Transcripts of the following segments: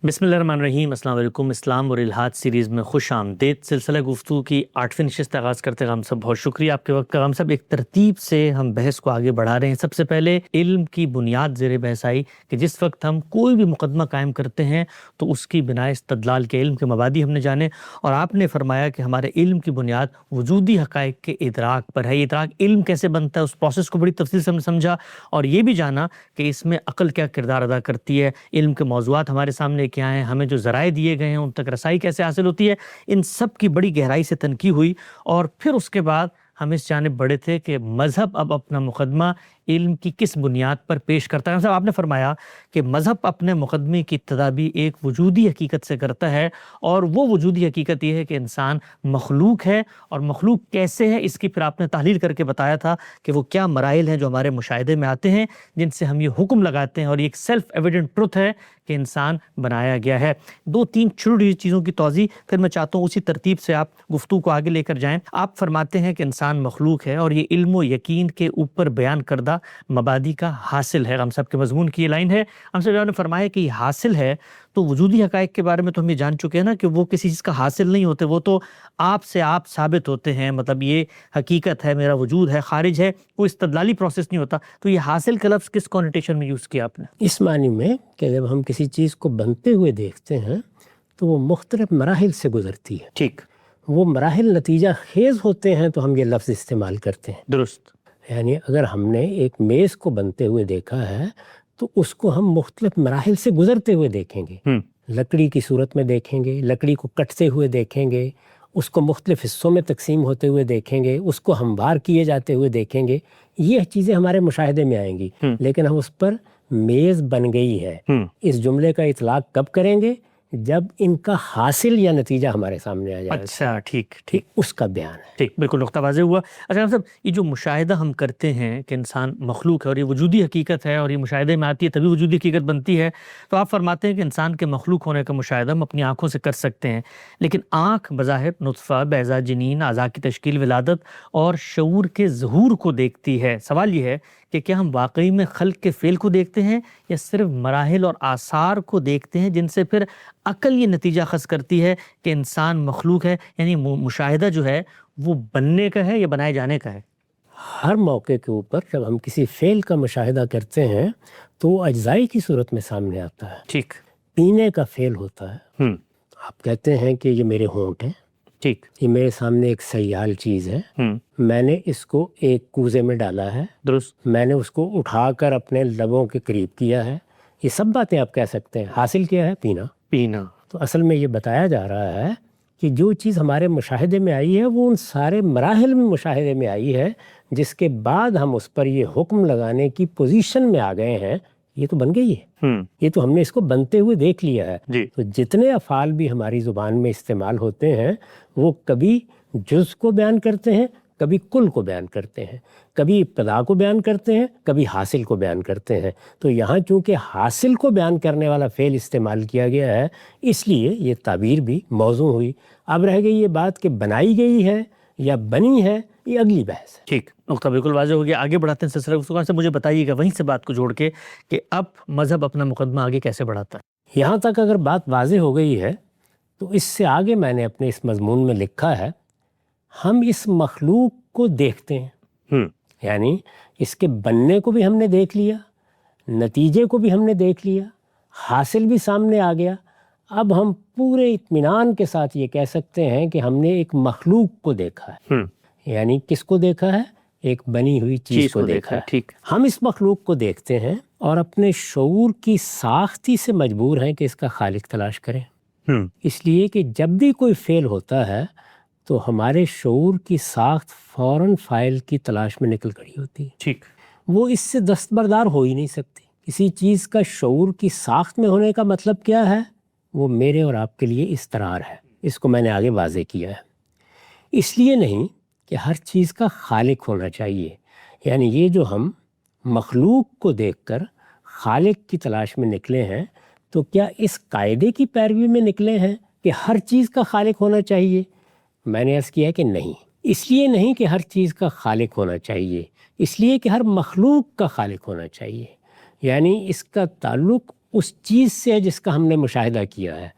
بسم اللہ الرحمن الرحیم۔ السلام علیکم۔ اسلام اور الحاد سیریز میں خوش آمدید۔ سلسلہ گفتگو کی 8ویں نشست آغاز کرتے ہیں۔ ہم سب بہت شکریہ آپ کے وقت کا۔ ہم سب ایک ترتیب سے ہم بحث کو آگے بڑھا رہے ہیں۔ سب سے پہلے علم کی بنیاد زیر بحث آئی کہ جس وقت ہم کوئی بھی مقدمہ قائم کرتے ہیں تو اس کی بنا استدلال کے علم کے مبادی ہم نے جانے، اور آپ نے فرمایا کہ ہمارے علم کی بنیاد وجودی حقائق کے ادراک پر ہے۔ یہ ادراک علم کیسے بنتا ہے، اس پروسیس کو بڑی تفصیل سے ہم نے سمجھا، اور یہ بھی جانا کہ اس میں عقل کیا کردار ادا کرتی ہے، علم کے موضوعات ہمارے سامنے کیا ہیں، ہمیں جو ذرائع دیے گئے ہیں ان تک رسائی کیسے حاصل ہوتی ہے۔ ان سب کی بڑی گہرائی سے تنقید ہوئی، اور پھر اس کے بعد ہم اس جانب بڑھے تھے کہ مذہب اب اپنا مقدمہ علم کی کس بنیاد پر پیش کرتا ہے۔ آپ نے فرمایا کہ مذہب اپنے مقدمے کی ابتدا بھی ایک وجودی حقیقت سے کرتا ہے، اور وہ وجودی حقیقت یہ ہے کہ انسان مخلوق ہے، اور مخلوق کیسے ہے اس کی پھر آپ نے تحلیل کر کے بتایا تھا کہ وہ کیا مراحل ہیں جو ہمارے مشاہدے میں آتے ہیں جن سے ہم یہ حکم لگاتے ہیں، اور یہ ایک سیلف ایویڈنٹ ٹروتھ ہے کہ انسان بنایا گیا ہے۔ دو تین چھوٹی چیزوں کی توضیح پھر میں چاہتا ہوں اسی ترتیب سے آپ گفتگو کو آگے لے کر جائیں۔ آپ فرماتے ہیں کہ انسان مخلوق ہے، اور یہ علم و یقین کے اوپر بیان کردہ مبادی کا حاصل ہے۔ ہم سب کے مضمون کی یہ لائن ہے۔ ہم سب نے فرمایا کہ یہ حاصل ہے، تو وجودی حقائق کے بارے میں تو ہم یہ جان چکے ہیں نا کہ وہ کسی چیز کا حاصل نہیں ہوتے، وہ تو آپ سے آپ ثابت ہوتے ہیں۔ مطلب یہ حقیقت ہے، میرا وجود ہے، خارج ہے، کوئی استدلالی پروسیس نہیں ہوتا۔ تو یہ حاصل کا لفظ کس کونوٹیشن میں یوز کیا آپ نے؟ اس معنی میں کہ جب ہم کسی چیز کو بنتے ہوئے دیکھتے ہیں تو وہ مختلف مراحل سے گزرتی ہے۔ ٹھیک، وہ مراحل نتیجہ خیز ہوتے ہیں تو ہم یہ لفظ استعمال کرتے ہیں۔ درست۔ یعنی اگر ہم نے ایک میز کو بنتے ہوئے دیکھا ہے تو اس کو ہم مختلف مراحل سے گزرتے ہوئے دیکھیں گے۔ لکڑی کی صورت میں دیکھیں گے، لکڑی کو کٹتے ہوئے دیکھیں گے، اس کو مختلف حصوں میں تقسیم ہوتے ہوئے دیکھیں گے، اس کو ہموار کیے جاتے ہوئے دیکھیں گے۔ یہ چیزیں ہمارے مشاہدے میں آئیں گی، لیکن ہم اس پر میز بن گئی ہے اس جملے کا اطلاق کب کریں گے؟ جب ان کا حاصل یا نتیجہ ہمارے سامنے آ جائے۔ اچھا، ٹھیک ٹھیک، اس کا بیان ہے۔ ٹھیک، بالکل نقطہ واضح ہوا۔ اچھا صاحب، یہ جو مشاہدہ ہم کرتے ہیں کہ انسان مخلوق ہے اور یہ وجودی حقیقت ہے، اور یہ مشاہدے میں آتی ہے تبھی وجودی حقیقت بنتی ہے، تو آپ فرماتے ہیں کہ انسان کے مخلوق ہونے کا مشاہدہ ہم اپنی آنکھوں سے کر سکتے ہیں، لیکن آنکھ بظاہر نطفہ، بیضہ جنین، اعضاء کی تشکیل، ولادت اور شعور کے ظہور کو دیکھتی ہے۔ سوال یہ ہے کہ کیا ہم واقعی میں خلق کے فعل کو دیکھتے ہیں، یا صرف مراحل اور آثار کو دیکھتے ہیں جن سے پھر عقل یہ نتیجہ اخذ کرتی ہے کہ انسان مخلوق ہے؟ یعنی مشاہدہ جو ہے وہ بننے کا ہے یا بنائے جانے کا ہے؟ ہر موقع کے اوپر جب ہم کسی فعل کا مشاہدہ کرتے ہیں تو وہ اجزائی کی صورت میں سامنے آتا ہے۔ ٹھیک، پینے کا فعل ہوتا ہے۔ آپ کہتے ہیں کہ یہ میرے ہونٹ ہیں، ٹھیک، یہ میرے سامنے ایک سیال چیز ہے، میں نے اس کو ایک کوزے میں ڈالا ہے، درست، میں نے اس کو اٹھا کر اپنے لبوں کے قریب کیا ہے، یہ سب باتیں آپ کہہ سکتے ہیں۔ حاصل کیا ہے؟ پینا۔ پینا۔ تو اصل میں یہ بتایا جا رہا ہے کہ جو چیز ہمارے مشاہدے میں آئی ہے وہ ان سارے مراحل میں مشاہدے میں آئی ہے، جس کے بعد ہم اس پر یہ حکم لگانے کی پوزیشن میں آ گئے ہیں، یہ تو بن گئی ہے، یہ تو ہم نے اس کو بنتے ہوئے دیکھ لیا ہے۔ تو جتنے افعال بھی ہماری زبان میں استعمال ہوتے ہیں وہ کبھی جز کو بیان کرتے ہیں، کبھی کل کو بیان کرتے ہیں، کبھی ابتدا کو بیان کرتے ہیں، کبھی حاصل کو بیان کرتے ہیں۔ تو یہاں چونکہ حاصل کو بیان کرنے والا فعل استعمال کیا گیا ہے، اس لیے یہ تعبیر بھی موزوں ہوئی۔ اب رہ گئی یہ بات کہ بنائی گئی ہے یا بنی ہے، یہ اگلی بحث ہے۔ ٹھیک، نقطہ بالکل واضح ہو گیا۔ آگے بڑھاتے ہیں سلسلہ گفتگو سے۔ مجھے بتائیے گا وہیں سے بات کو جوڑ کے کہ اب مذہب اپنا مقدمہ آگے کیسے بڑھاتا ہے؟ یہاں تک اگر بات واضح ہو گئی ہے تو اس سے آگے میں نے اپنے اس مضمون میں لکھا ہے، ہم اس مخلوق کو دیکھتے ہیں، یعنی اس کے بننے کو بھی ہم نے دیکھ لیا، نتیجے کو بھی ہم نے دیکھ لیا، حاصل بھی سامنے آ گیا۔ اب ہم پورے اطمینان کے ساتھ یہ کہہ سکتے ہیں کہ ہم نے ایک مخلوق کو دیکھا ہے۔ یعنی کس کو دیکھا ہے؟ ایک بنی ہوئی چیز کو دیکھا ہے۔ ٹھیک، ہم اس مخلوق کو دیکھتے ہیں اور اپنے شعور کی ساختی سے مجبور ہیں کہ اس کا خالق تلاش کریں۔ اس لیے کہ جب بھی کوئی فعل ہوتا ہے تو ہمارے شعور کی ساخت فوراً فاعل کی تلاش میں نکل کھڑی ہوتی ہے۔ ٹھیک، وہ اس سے دستبردار ہو ہی نہیں سکتی۔ کسی چیز کا شعور کی ساخت میں ہونے کا مطلب کیا ہے؟ وہ میرے اور آپ کے لیے استقرار ہے۔ اس کو میں نے آگے واضح کیا ہے۔ اس لیے نہیں کہ ہر چیز کا خالق ہونا چاہیے، یعنی یہ جو ہم مخلوق کو دیکھ کر خالق کی تلاش میں نکلے ہیں تو کیا اس قاعدے کی پیروی میں نکلے ہیں کہ ہر چیز کا خالق ہونا چاہیے؟ میں نے عرض کیا کہ نہیں۔ اس لیے نہیں کہ ہر چیز کا خالق ہونا چاہیے، اس لیے کہ ہر مخلوق کا خالق ہونا چاہیے۔ یعنی اس کا تعلق اس چیز سے ہے جس کا ہم نے مشاہدہ کیا ہے.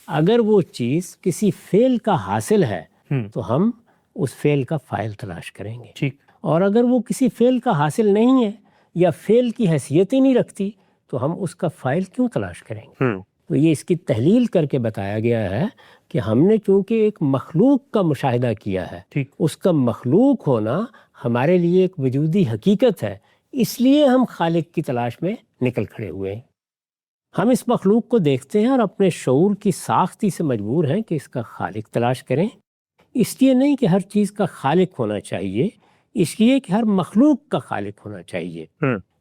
اگر وہ چیز کسی فعل کا حاصل ہے تو ہم اس فعل کا فاعل تلاش کریں گے. ٹھیک. اور اگر وہ کسی فعل کا حاصل نہیں ہے یا فعل کی حیثیت ہی نہیں رکھتی تو ہم اس کا فاعل کیوں تلاش کریں گے؟ تو یہ اس کی تحلیل کر کے بتایا گیا ہے کہ ہم نے چونکہ ایک مخلوق کا مشاہدہ کیا ہے، ٹھیک. اس کا مخلوق ہونا ہمارے لیے ایک وجودی حقیقت ہے، اس لیے ہم خالق کی تلاش میں نکل کھڑے ہوئے ہیں. ہم اس مخلوق کو دیکھتے ہیں اور اپنے شعور کی ساختی سے مجبور ہیں کہ اس کا خالق تلاش کریں. اس لیے نہیں کہ ہر چیز کا خالق ہونا چاہیے، اس لیے کہ ہر مخلوق کا خالق ہونا چاہیے.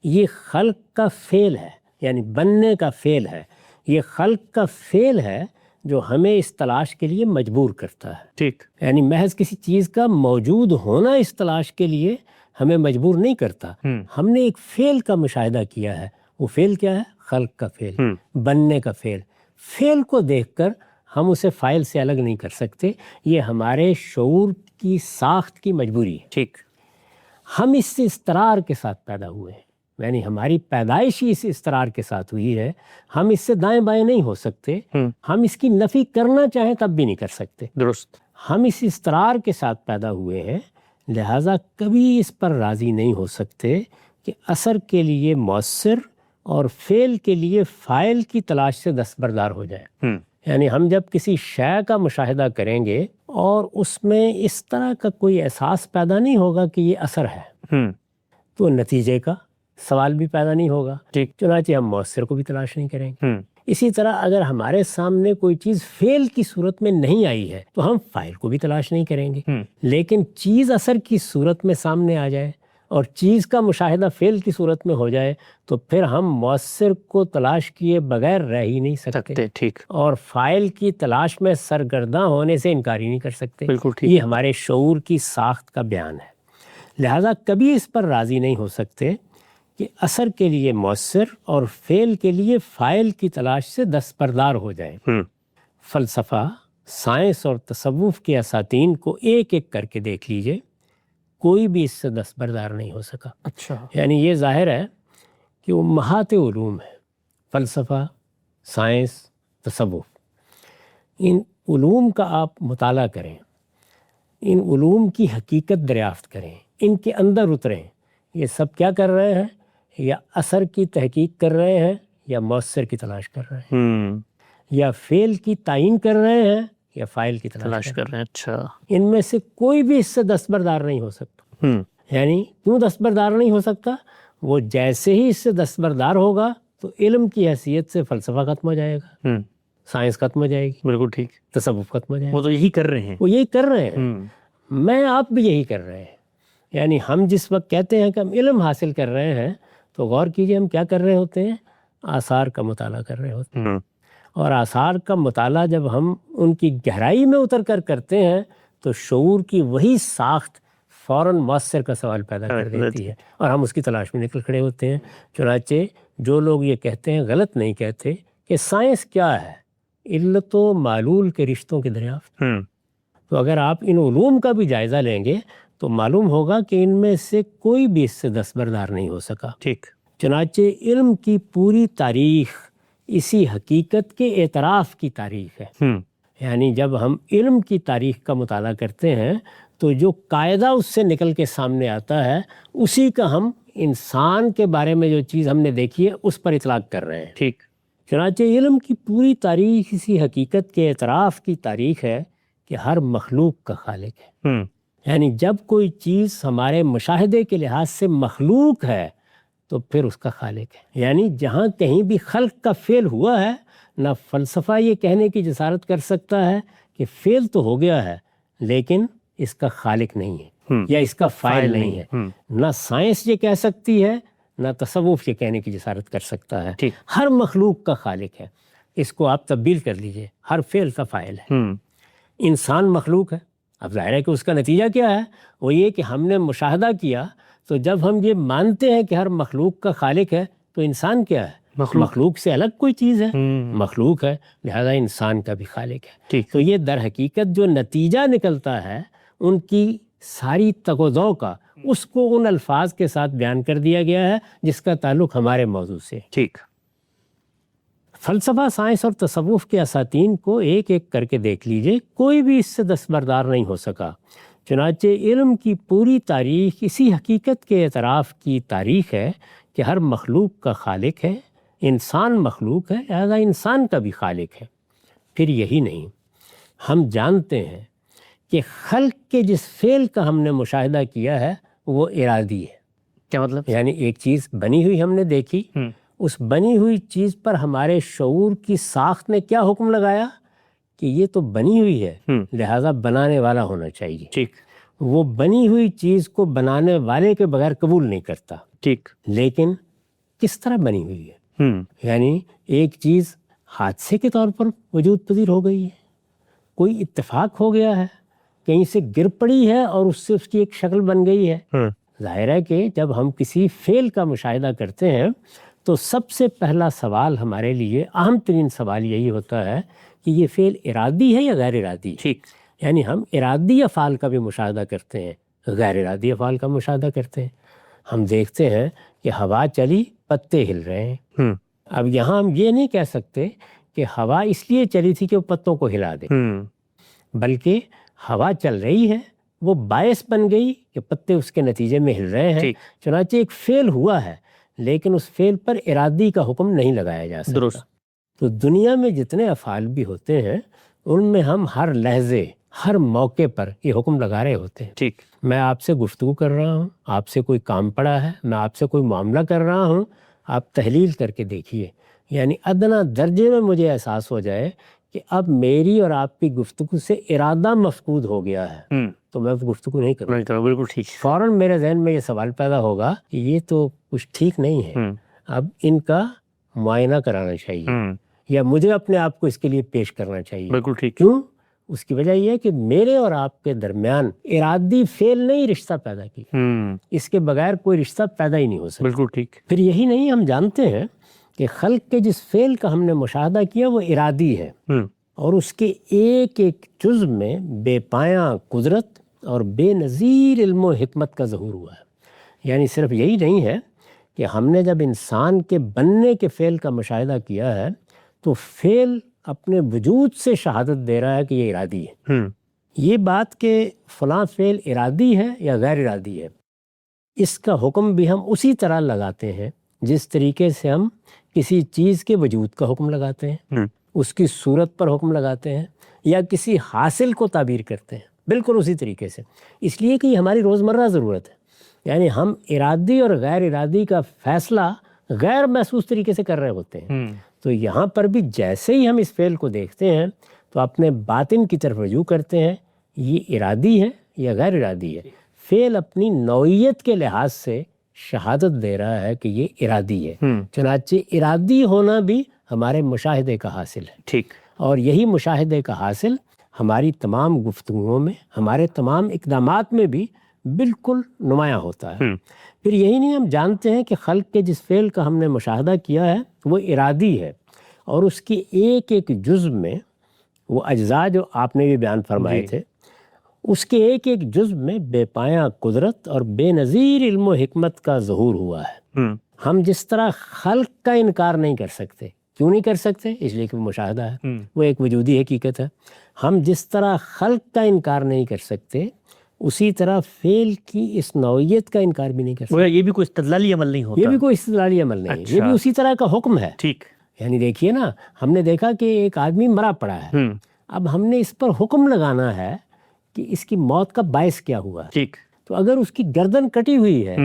یہ خلق کا فعل ہے، یعنی بننے کا فعل ہے. یہ خلق کا فعل ہے جو ہمیں اس تلاش کے لیے مجبور کرتا ہے. ٹھیک. یعنی محض کسی چیز کا موجود ہونا اس تلاش کے لیے ہمیں مجبور نہیں کرتا. ہم نے ایک فعل کا مشاہدہ کیا ہے. وہ فعل کیا ہے؟ خلق کا فعل، بننے کا فعل. فعل کو دیکھ کر ہم اسے فاعل سے الگ نہیں کر سکتے. یہ ہمارے شعور کی ساخت کی مجبوری ہے. ٹھیک. ہم اس استقرار کے ساتھ پیدا ہوئے ہیں، یعنی ہماری پیدائش ہی اس استقرار کے ساتھ ہوئی ہے. ہم اس سے دائیں بائیں نہیں ہو سکتے. ہم اس کی نفی کرنا چاہیں تب بھی نہیں کر سکتے. درست. ہم اس استقرار کے ساتھ پیدا ہوئے ہیں، لہٰذا کبھی اس پر راضی نہیں ہو سکتے کہ اثر کے لیے مؤثر اور فعل کے لیے فاعل کی تلاش سے دستبردار ہو جائے. یعنی ہم جب کسی شے کا مشاہدہ کریں گے اور اس میں اس طرح کا کوئی احساس پیدا نہیں ہوگا کہ یہ اثر ہے، تو نتیجے کا سوال بھی پیدا نہیں ہوگا. چنانچہ ہم مؤثر کو بھی تلاش نہیں کریں گے. اسی طرح اگر ہمارے سامنے کوئی چیز فعل کی صورت میں نہیں آئی ہے تو ہم فاعل کو بھی تلاش نہیں کریں گے. لیکن چیز اثر کی صورت میں سامنے آ جائے اور چیز کا مشاہدہ فعل کی صورت میں ہو جائے تو پھر ہم مؤثر کو تلاش کیے بغیر رہ ہی نہیں سکتے. ٹھیک. اور فاعل کی تلاش میں سرگرداں ہونے سے انکار ہی نہیں کر سکتے. بالکل ٹھیک. یہ ہمارے شعور کی ساخت کا بیان ہے. لہذا کبھی اس پر راضی نہیں ہو سکتے کہ اثر کے لیے مؤثر اور فعل کے لیے فاعل کی تلاش سے دستبردار ہو جائیں. فلسفہ، سائنس اور تصوف کے اساتین کو ایک ایک کر کے دیکھ لیجئے، کوئی بھی اس سے دستبردار نہیں ہو سکا. اچھا. یعنی یہ ظاہر ہے کہ وہ محات علوم ہے، فلسفہ، سائنس، تصوف. ان علوم کا آپ مطالعہ کریں، ان علوم کی حقیقت دریافت کریں، ان کے اندر اتریں. یہ سب کیا کر رہے ہیں؟ یا اثر کی تحقیق کر رہے ہیں، یا مؤثر کی تلاش کر رہے ہیں، یا فعل کی تعین کر رہے ہیں، یا فاعل کی تلاش کر رہے ہیں. اچھا. ان میں سے کوئی بھی اس سے دستبردار نہیں ہو سکتا. یعنی کیوں دستبردار نہیں ہو سکتا؟ وہ جیسے ہی اس سے دستبردار ہوگا تو علم کی حیثیت سے فلسفہ ختم ہو جائے گا، سائنس ختم ہو جائے گی. بالکل ٹھیک. تصوف ختم ہو جائے گا. وہ تو یہی کر رہے ہیں. وہ یہی کر رہے ہیں. میں آپ بھی یہی کر رہے ہیں. یعنی ہم جس وقت کہتے ہیں کہ ہم علم حاصل کر رہے ہیں تو غور کیجئے ہم کیا کر رہے ہوتے ہیں؟ آثار کا مطالعہ کر رہے ہوتے ہیں. اور آثار کا مطالعہ جب ہم ان کی گہرائی میں اتر کر کرتے ہیں تو شعور کی وہی ساخت فوراً مؤثر کا سوال پیدا کر دیتی ہے اور ہم اس کی تلاش میں نکل کھڑے ہوتے ہیں. چنانچہ جو لوگ یہ کہتے ہیں غلط نہیں کہتے کہ سائنس کیا ہے؟ علت و معلول کے رشتوں کی دریافت. تو اگر آپ ان علوم کا بھی جائزہ لیں گے تو معلوم ہوگا کہ ان میں سے کوئی بھی اس سے دستبردار نہیں ہو سکا. ٹھیک. چنانچہ علم کی پوری تاریخ اسی حقیقت کے اعتراف کی تاریخ ہے. یعنی جب ہم علم کی تاریخ کا مطالعہ کرتے ہیں تو جو قاعدہ اس سے نکل کے سامنے آتا ہے اسی کا ہم انسان کے بارے میں جو چیز ہم نے دیکھی ہے اس پر اطلاق کر رہے ہیں. ٹھیک. چنانچہ علم کی پوری تاریخ اسی حقیقت کے اعتراف کی تاریخ ہے کہ ہر مخلوق کا خالق ہے. یعنی جب کوئی چیز ہمارے مشاہدے کے لحاظ سے مخلوق ہے تو پھر اس کا خالق ہے. یعنی جہاں کہیں بھی خلق کا فعل ہوا ہے نہ فلسفہ یہ کہنے کی جسارت کر سکتا ہے کہ فعل تو ہو گیا ہے لیکن اس کا خالق نہیں ہے یا اس کا فاعل نہیں ہے. نہ سائنس یہ کہہ سکتی ہے نہ تصوف یہ کہنے کی جسارت کر سکتا ہے. ہر مخلوق کا خالق ہے. اس کو آپ تبدیل کر لیجئے، ہر فعل کا فاعل ہے. انسان مخلوق ہے. اب ظاہر ہے کہ اس کا نتیجہ کیا ہے؟ وہ یہ کہ ہم نے مشاہدہ کیا تو جب ہم یہ مانتے ہیں کہ ہر مخلوق کا خالق ہے تو انسان کیا ہے؟ مخلوق سے الگ کوئی چیز ہے، مخلوق ہے، لہذا انسان کا بھی خالق ہے. تو یہ در حقیقت جو نتیجہ نکلتا ہے ان کی ساری تگ و دو کا، اس کو ان الفاظ کے ساتھ بیان کر دیا گیا ہے جس کا تعلق ہمارے موضوع سے. ٹھیک. فلسفہ، سائنس اور تصوف کے اساتین کو ایک ایک کر کے دیکھ لیجئے، کوئی بھی اس سے دستبردار نہیں ہو سکا۔ چنانچہ علم کی پوری تاریخ اسی حقیقت کے اعتراف کی تاریخ ہے کہ ہر مخلوق کا خالق ہے، انسان مخلوق ہے، لہذا انسان کا بھی خالق ہے۔ پھر یہی نہیں، ہم جانتے ہیں کہ خلق کے جس فعل کا ہم نے مشاہدہ کیا ہے وہ ارادی ہے۔ کیا مطلب؟ یعنی ایک چیز بنی ہوئی ہم نے دیکھی، اس بنی ہوئی چیز پر ہمارے شعور کی ساخت نے کیا حکم لگایا کہ یہ تو بنی ہوئی ہے، لہذا بنانے والا ہونا چاہیے۔ ٹھیک۔ وہ بنی ہوئی چیز کو بنانے والے کے بغیر قبول نہیں کرتا۔ ٹھیک۔ لیکن کس طرح بنی ہوئی ہے؟ یعنی ایک چیز حادثے کے طور پر وجود پذیر ہو گئی ہے، کوئی اتفاق ہو گیا ہے، کہیں سے گر پڑی ہے اور اس سے اس کی ایک شکل بن گئی ہے۔ ظاہر ہے کہ جب ہم کسی فعل کا مشاہدہ کرتے ہیں تو سب سے پہلا سوال ہمارے لیے، اہم ترین سوال یہی ہوتا ہے کہ یہ فعل ارادی ہے یا غیر ارادی؟ ٹھیک۔ یعنی ہم ارادی افعال کا بھی مشاہدہ کرتے ہیں، غیر ارادی افعال کا مشاہدہ کرتے ہیں۔ ہم دیکھتے ہیں کہ ہوا چلی، پتے ہل رہے ہیں۔ اب یہاں ہم یہ نہیں کہہ سکتے کہ ہوا اس لیے چلی تھی کہ وہ پتوں کو ہلا دے، بلکہ ہوا چل رہی ہے، وہ باعث بن گئی کہ پتے اس کے نتیجے میں ہل رہے ہیں۔ چنانچہ ایک فعل ہوا ہے، لیکن اس فعل پر ارادی کا حکم نہیں لگایا جا سکتا۔ درست۔ تو دنیا میں جتنے افعال بھی ہوتے ہیں ان میں ہم ہر لحظے، ہر موقع پر یہ حکم لگا رہے ہوتے ہیں۔ ٹھیک۔ میں آپ سے گفتگو کر رہا ہوں، آپ سے کوئی کام پڑا ہے، میں آپ سے کوئی معاملہ کر رہا ہوں، آپ تحلیل کر کے دیکھیے، یعنی ادنیٰ درجے میں مجھے احساس ہو جائے کہ اب میری اور آپ کی گفتگو سے ارادہ مفقود ہو گیا ہے تو میں گفتگو نہیں کروں گا۔ بالکل ٹھیک۔ فوراً میرے ذہن میں یہ سوال پیدا ہوگا کہ یہ تو کچھ ٹھیک نہیں ہے، اب ان کا معائنہ کرانا چاہیے یا مجھے اپنے آپ کو اس کے لیے پیش کرنا چاہیے۔ بالکل ٹھیک۔ کیوں؟ اس کی وجہ یہ ہے کہ میرے اور آپ کے درمیان ارادی فعل نے ہی رشتہ پیدا کیا، اس کے بغیر کوئی رشتہ پیدا ہی نہیں ہو سکتا۔ بالکل ٹھیک۔ پھر یہی نہیں، ہم جانتے ہیں کہ خلق کے جس فعل کا ہم نے مشاہدہ کیا وہ ارادی ہے، اور اس کے ایک ایک جزء میں بے پایاں قدرت اور بے نظیر علم و حکمت کا ظہور ہوا ہے۔ یعنی صرف یہی نہیں ہے کہ ہم نے جب انسان کے بننے کے فعل کا مشاہدہ کیا ہے تو فعل اپنے وجود سے شہادت دے رہا ہے کہ یہ ارادی ہے۔ یہ بات کہ فلاں فعل ارادی ہے یا غیر ارادی ہے، اس کا حکم بھی ہم اسی طرح لگاتے ہیں جس طریقے سے ہم کسی چیز کے وجود کا حکم لگاتے ہیں، اس کی صورت پر حکم لگاتے ہیں، یا کسی حاصل کو تعبیر کرتے ہیں، بالکل اسی طریقے سے، اس لیے کہ یہ ہماری روزمرہ ضرورت ہے۔ یعنی ہم ارادی اور غیر ارادی کا فیصلہ غیر محسوس طریقے سے کر رہے ہوتے ہیں۔ تو یہاں پر بھی جیسے ہی ہم اس فعل کو دیکھتے ہیں تو اپنے باطن کی طرف رجوع کرتے ہیں، یہ ارادی ہے یا غیر ارادی ہے۔ فعل اپنی نوعیت کے لحاظ سے شہادت دے رہا ہے کہ یہ ارادی ہے، چنانچہ ارادی ہونا بھی ہمارے مشاہدے کا حاصل ہے۔ ٹھیک۔ اور یہی مشاہدے کا حاصل ہماری تمام گفتگوؤں میں، ہمارے تمام اقدامات میں بھی بالکل نمایاں ہوتا ہے۔ پھر یہی نہیں، ہم جانتے ہیں کہ خلق کے جس فعل کا ہم نے مشاہدہ کیا ہے وہ ارادی ہے، اور اس کی ایک ایک جزء میں، وہ اجزاء جو آپ نے بھی بیان فرمائے تھے، اس کے ایک ایک جزء میں بے پایاں قدرت اور بے نظیر علم و حکمت کا ظہور ہوا ہے۔ ہم جس طرح خلق کا انکار نہیں کر سکتے، کیوں نہیں کر سکتے؟ اس لیے کہ وہ مشاہدہ ہے، وہ ایک وجودی حقیقت ہے۔ ہم جس طرح خلق کا انکار نہیں کر سکتے، اسی طرح فعل کی اس نوعیت کا انکار بھی نہیں کر سکتے۔ یہ بھی کوئی استدلالی عمل نہیں ہوتا۔ یہ بھی کوئی استدلالی عمل نہیں ہے، یہ بھی اسی طرح کا حکم ہے۔ ٹھیک۔ یعنی دیکھیے نا، ہم نے دیکھا کہ ایک آدمی مرا پڑا ہے، اب ہم نے اس پر حکم لگانا ہے کہ اس کی موت کا باعث کیا ہوا۔ ٹھیک۔ تو اگر اس کی گردن کٹی ہوئی ہے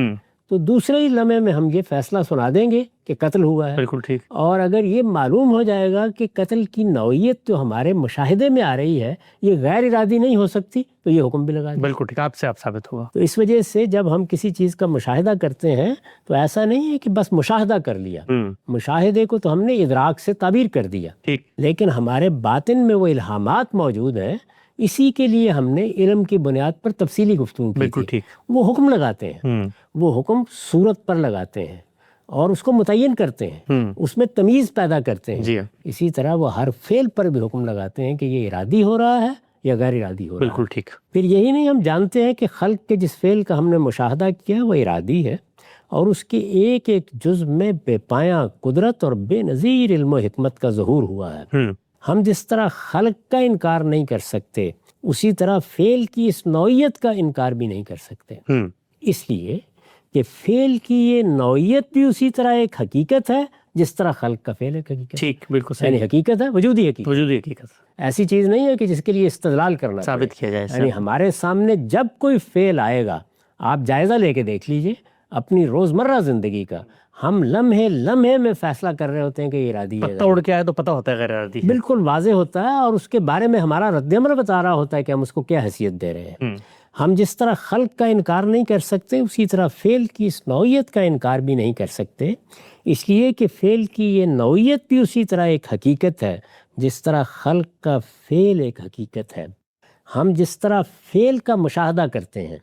تو دوسرے ہی لمحے میں ہم یہ فیصلہ سنا دیں گے کہ قتل ہوا ہے۔ بالکل ٹھیک۔ اور اگر یہ معلوم ہو جائے گا کہ قتل کی نوعیت جو ہمارے مشاہدے میں آ رہی ہے یہ غیر ارادی نہیں ہو سکتی تو یہ حکم بھی لگا دیں۔ بالکل ٹھیک، آپ سے آپ ثابت ہوا۔ تو اس وجہ سے جب ہم کسی چیز کا مشاہدہ کرتے ہیں تو ایسا نہیں ہے کہ بس مشاہدہ کر لیا، مشاہدے کو تو ہم نے ادراک سے تعبیر کر دیا، ٹھیک، لیکن ہمارے باطن میں وہ الہامات موجود ہیں، اسی کے لیے ہم نے علم کی بنیاد پر تفصیلی گفتگو کی بالکل تھی۔ ٹھیک۔ وہ حکم لگاتے ہیں، وہ حکم صورت پر لگاتے ہیں اور اس کو متعین کرتے ہیں، اس میں تمیز پیدا کرتے ہیں۔ جی، اسی طرح وہ ہر فعل پر بھی حکم لگاتے ہیں کہ یہ ارادی ہو رہا ہے یا غیر ارادی ہو رہا ہے۔ بالکل ٹھیک۔ پھر یہی نہیں، ہم جانتے ہیں کہ خلق کے جس فعل کا ہم نے مشاہدہ کیا وہ ارادی ہے، اور اس کے ایک ایک جز میں بے پایاں قدرت اور بے نظیر علم و حکمت کا ظہور ہوا ہے۔ ہم جس طرح خلق کا انکار نہیں کر سکتے اسی طرح فعل کی اس نوعیت کا انکار بھی نہیں کر سکتے، اس لیے کہ فعل کی یہ نوعیت بھی اسی طرح ایک حقیقت ہے جس طرح خلق کا فعل ایک حقیقت ہے۔ ٹھیک، بالکل صحیح، یعنی حقیقت ہے، وجودی حقیقت، وجودی حقیقت ایسی چیز نہیں ہے کہ جس کے لیے استدلال کرنا ثابت کیا جائے۔ یعنی ہمارے سامنے جب کوئی فعل آئے گا، آپ جائزہ لے کے دیکھ لیجئے اپنی روزمرہ زندگی کا، ہم لمحے لمحے میں فیصلہ کر رہے ہوتے ہیں کہ یہ ارادی ہے، پتہ اڑ کے آئے تو پتہ ہوتا ہے غیر ارادی ہے، بالکل واضح ہوتا ہے، اور اس کے بارے میں ہمارا رد عمل بتا رہا ہوتا ہے کہ ہم اس کو کیا حیثیت دے رہے ہیں۔ ہم جس طرح خلق کا انکار نہیں کر سکتے اسی طرح فعل کی اس نوعیت کا انکار بھی نہیں کر سکتے، اس لیے کہ فعل کی یہ نوعیت بھی اسی طرح ایک حقیقت ہے جس طرح خلق کا فعل ایک حقیقت ہے۔ ہم جس طرح فعل کا مشاہدہ کرتے ہیں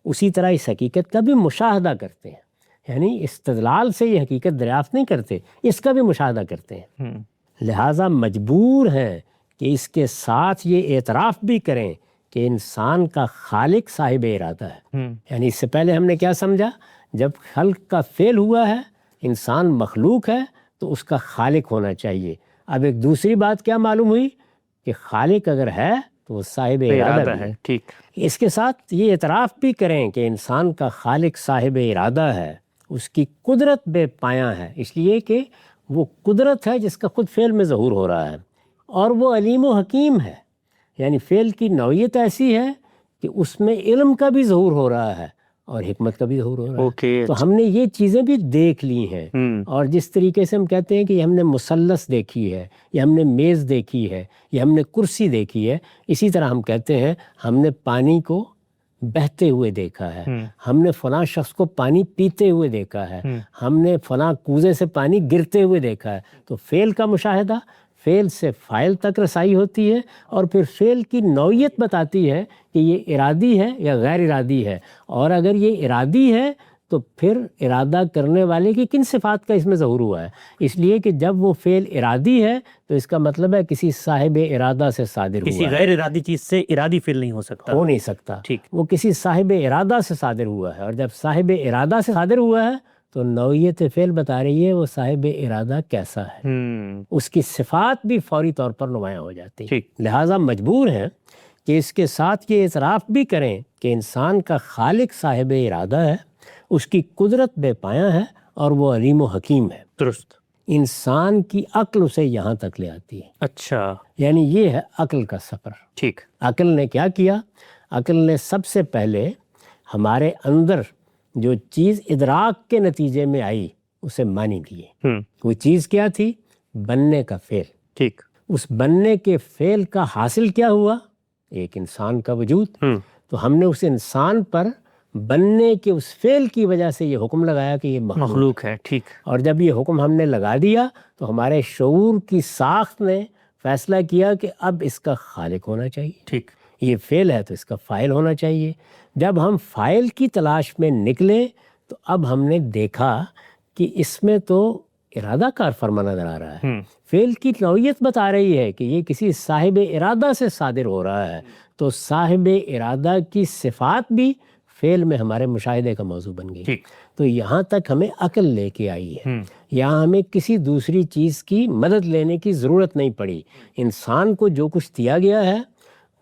اسی طرح اس حقیقت کا بھی مشاہدہ کرتے ہیں، یعنی استدلال سے یہ حقیقت دریافت نہیں کرتے، اس کا بھی مشاہدہ کرتے ہیں، لہٰذا مجبور ہیں کہ اس کے ساتھ یہ اعتراف بھی کریں کہ انسان کا خالق صاحب ارادہ ہے۔ یعنی اس سے پہلے ہم نے کیا سمجھا، جب خلق کا فعل ہوا ہے، انسان مخلوق ہے تو اس کا خالق ہونا چاہیے۔ اب ایک دوسری بات کیا معلوم ہوئی کہ خالق اگر ہے تو وہ صاحب ارادہ ہے۔ ٹھیک، اس کے ساتھ یہ اعتراف بھی کریں کہ انسان کا خالق صاحب ارادہ ہے، اس کی قدرت بے پایاں ہے، اس لیے کہ وہ قدرت ہے جس کا خود فعل میں ظہور ہو رہا ہے، اور وہ علیم و حکیم ہے، یعنی فعل کی نوعیت ایسی ہے کہ اس میں علم کا بھی ظہور ہو رہا ہے اور حکمت کا بھی ظہور ہو رہا ہے۔ تو ہم نے یہ چیزیں بھی دیکھ لی ہیں، اور جس طریقے سے ہم کہتے ہیں کہ یہ ہم نے مثلث دیکھی ہے، یا ہم نے میز دیکھی ہے، یا ہم نے کرسی دیکھی ہے، اسی طرح ہم کہتے ہیں ہم نے پانی کو بہتے ہوئے دیکھا ہے، ہم نے فلاں شخص کو پانی پیتے ہوئے دیکھا ہے، ہم نے فلاں کوزے سے پانی گرتے ہوئے دیکھا ہے۔ تو فعل کا مشاہدہ، فعل سے فاعل تک رسائی ہوتی ہے، اور پھر فعل کی نوعیت بتاتی ہے کہ یہ ارادی ہے یا غیر ارادی ہے، اور اگر یہ ارادی ہے تو پھر ارادہ کرنے والے کی کن صفات کا اس میں ظہور ہوا ہے، اس لیے کہ جب وہ فعل ارادی ہے تو اس کا مطلب ہے کسی صاحب ارادہ سے صادر ہوا ہے، کسی غیر ارادی چیز سے ارادی فعل نہیں ہو سکتا، ہو نہیں سکتا، وہ کسی صاحب ارادہ سے صادر ہوا ہے، اور جب صاحب ارادہ سے صادر ہوا ہے تو نوعیت فعل بتا رہی ہے وہ صاحب ارادہ کیسا ہے، اس کی صفات بھی فوری طور پر نمایاں ہو جاتی ہیں۔ لہٰذا مجبور ہیں کہ اس کے ساتھ یہ اعتراف بھی کریں کہ انسان کا خالق صاحب ارادہ ہے، اس کی قدرت بے پایاں ہے، اور وہ علیم و حکیم ہے۔ درست، انسان کی عقل اسے یہاں تک لے آتی ہے، اچھا، یعنی یہ ہے عقل کا سفر۔ ٹھیک، عقل نے کیا کیا؟ عقل نے سب سے پہلے ہمارے اندر جو چیز ادراک کے نتیجے میں آئی اسے معنی دیے۔ وہ چیز کیا تھی؟ بننے کا فعل۔ ٹھیک، اس بننے کے فعل کا حاصل کیا ہوا؟ ایک انسان کا وجود۔ تو ہم نے اس انسان پر بننے کے اس فعل کی وجہ سے یہ حکم لگایا کہ یہ مخلوق ہے۔ ٹھیک، اور جب یہ حکم ہم نے لگا دیا تو ہمارے شعور کی ساخت نے فیصلہ کیا کہ اب اس کا خالق ہونا چاہیے۔ ٹھیک، یہ فعل ہے تو اس کا فاعل ہونا چاہیے۔ جب ہم فاعل کی تلاش میں نکلے تو اب ہم نے دیکھا کہ اس میں تو ارادہ کار فرما نظر آ رہا ہے، فعل کی نوعیت بتا رہی ہے کہ یہ کسی صاحب ارادہ سے صادر ہو رہا ہے، تو صاحب ارادہ کی صفات بھی فعل میں ہمارے مشاہدے کا موضوع بن گئی۔ تو یہاں تک ہمیں عقل لے کے آئی ہے، یہاں ہمیں کسی دوسری چیز کی مدد لینے کی ضرورت نہیں پڑی۔ انسان کو جو کچھ دیا گیا ہے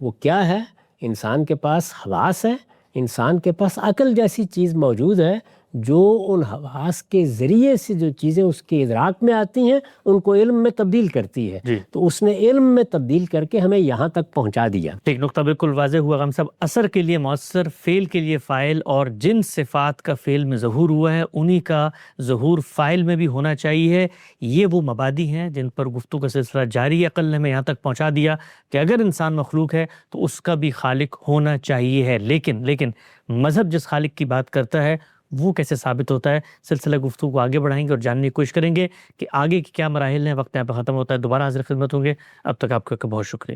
وہ کیا ہے؟ انسان کے پاس حواس ہے، انسان کے پاس عقل جیسی چیز موجود ہے جو ان حواس کے ذریعے سے جو چیزیں اس کے ادراک میں آتی ہیں ان کو علم میں تبدیل کرتی ہے۔ تو اس نے علم میں تبدیل کر کے ہمیں یہاں تک پہنچا دیا۔ ایک نقطہ بالکل واضح ہوا غم صاحب، اثر کے لیے مؤثر، فعل کے لیے فاعل، اور جن صفات کا فعل میں ظہور ہوا ہے انہی کا ظہور فاعل میں بھی ہونا چاہیے۔ یہ وہ مبادی ہیں جن پر گفتگو کا سلسلہ جاری ہے۔ عقل نے ہمیں یہاں تک پہنچا دیا کہ اگر انسان مخلوق ہے تو اس کا بھی خالق ہونا چاہیے ہے، لیکن مذہب جس خالق کی بات کرتا ہے وہ کیسے ثابت ہوتا ہے؟ سلسلہ گفتگو کو آگے بڑھائیں گے اور جاننے کی کوشش کریں گے کہ آگے کی کیا مراحل ہیں۔ وقت یہاں پہ ختم ہوتا ہے، دوبارہ حاضر خدمت ہوں گے، اب تک آپ کا بہت شکریہ۔